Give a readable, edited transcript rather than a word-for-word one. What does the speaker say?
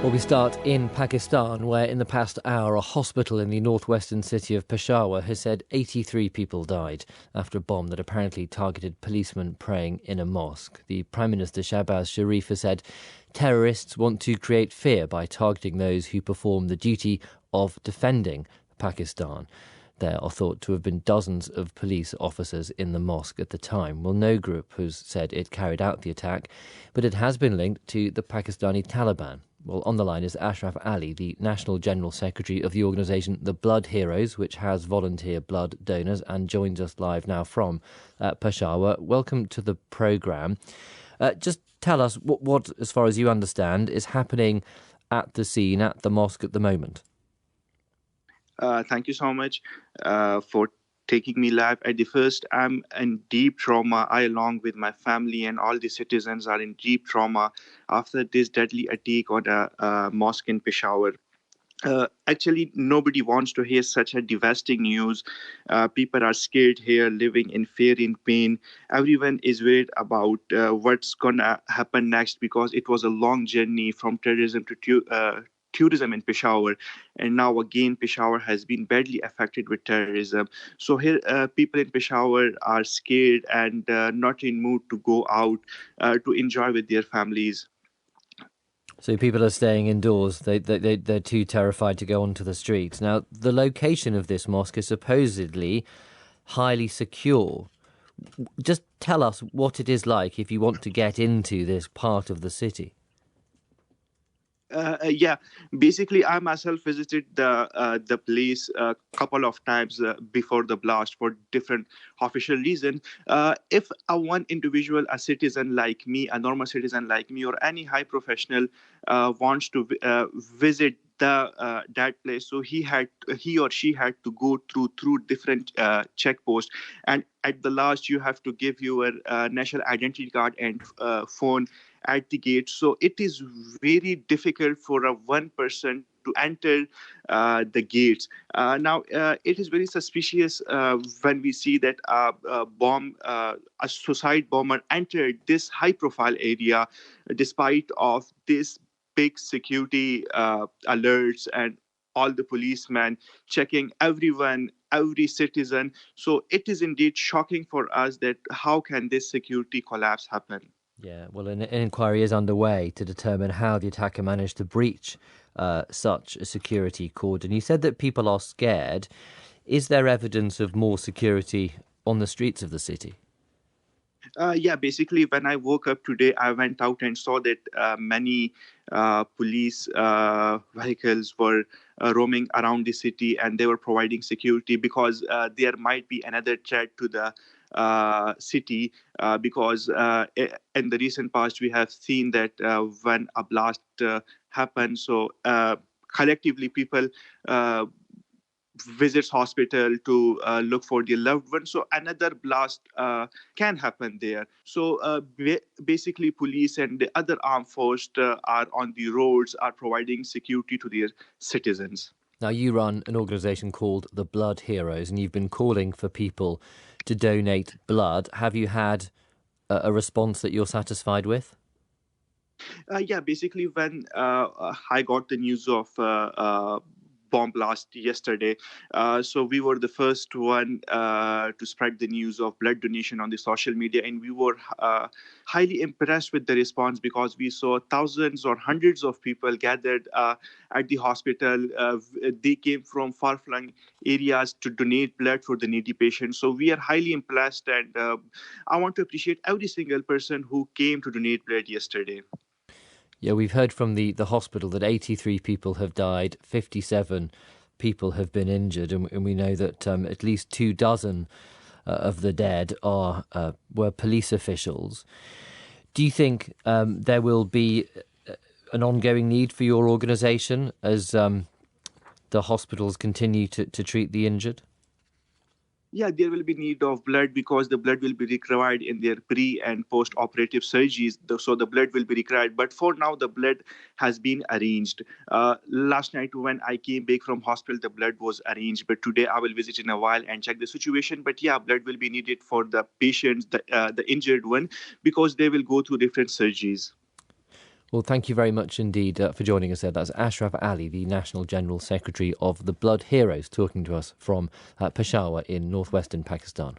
Well, we start in Pakistan, where in the past hour a hospital in the northwestern city of Peshawar has said 83 people died after a bomb that apparently targeted policemen praying in a mosque. The Prime Minister Shahbaz Sharif has said terrorists want to create fear by targeting those who perform the duty of defending Pakistan. There are thought to have been dozens of police officers in the mosque at the time. Well, no group has said it carried out the attack, but it has been linked to the Pakistani Taliban. Well, on the line is Ashraf Ali, the National General Secretary of the organisation The Blood Heroes, which has volunteer blood donors, and joins us live now from Peshawar. Welcome to the programme. Just tell us what, as far as you understand, is happening at the scene, at the mosque at the moment. Thank you so much for taking me live. At the first, I'm in deep trauma. I, along with my family and all the citizens, are in deep trauma after this deadly attack on a mosque in Peshawar. Actually, nobody wants to hear such a devastating news. People are scared here, living in fear, in pain. Everyone is worried about what's going to happen next, because it was a long journey from terrorism to tourism in Peshawar, and now again Peshawar has been badly affected with terrorism. So here people in Peshawar are scared and not in mood to go out to enjoy with their families. So people are staying indoors. They're too terrified to go onto the streets. Now, the location of this mosque is supposedly highly secure. Just tell us what it is like if you want to get into this part of the city. Yeah, basically, I myself visited the place a couple of times before the blast for different official reasons. If one individual, a citizen like me, a normal citizen like me, or any high professional wants to visit that place, so he or she had to go through different checkposts, and at the last you have to give your national identity card and phone at the gate. So it is very difficult for a one person to enter the gates. Now, it is very suspicious when we see that a suicide bomber entered this high-profile area, despite of this big security alerts and all the policemen checking everyone, every citizen. So it is indeed shocking for us that how can this security collapse happen? Yeah, well, an inquiry is underway to determine how the attacker managed to breach such a security cordon. You said that people are scared. Is there evidence of more security on the streets of the city? Yeah, basically, when I woke up today, I went out and saw that many police vehicles were roaming around the city, and they were providing security, because there might be another threat to the city, because in the recent past we have seen that when a blast happened, so collectively people visits hospital to look for their loved ones, so another blast can happen there. So basically police and the other armed forces are on the roads, are providing security to their citizens. Now, you run an organisation called The Blood Heroes, and you've been calling for people to donate blood. Have you had a response that you're satisfied with? Yeah, basically when I got the news of bomb blast yesterday, so we were the first one to spread the news of blood donation on the social media, and we were highly impressed with the response, because we saw thousands or hundreds of people gathered at the hospital. They came from far-flung areas to donate blood for the needy patients. So we are highly impressed, and I want to appreciate every single person who came to donate blood yesterday. Yeah, we've heard from the hospital that 83 people have died, 57 people have been injured, and we know that at least 24 of the dead were police officials. Do you think there will be an ongoing need for your organisation as the hospitals continue to treat the injured? Yeah, there will be need of blood, because the blood will be required in their pre and post operative surgeries. So the blood will be required. But for now, the blood has been arranged. Last night, when I came back from hospital, the blood was arranged. But today, I will visit in a while and check the situation. But yeah, blood will be needed for the patients, the injured one, because they will go through different surgeries. Well, thank you very much indeed for joining us there. That's Ashraf Ali, the National General Secretary of the Blood Heroes, talking to us from Peshawar in northwestern Pakistan.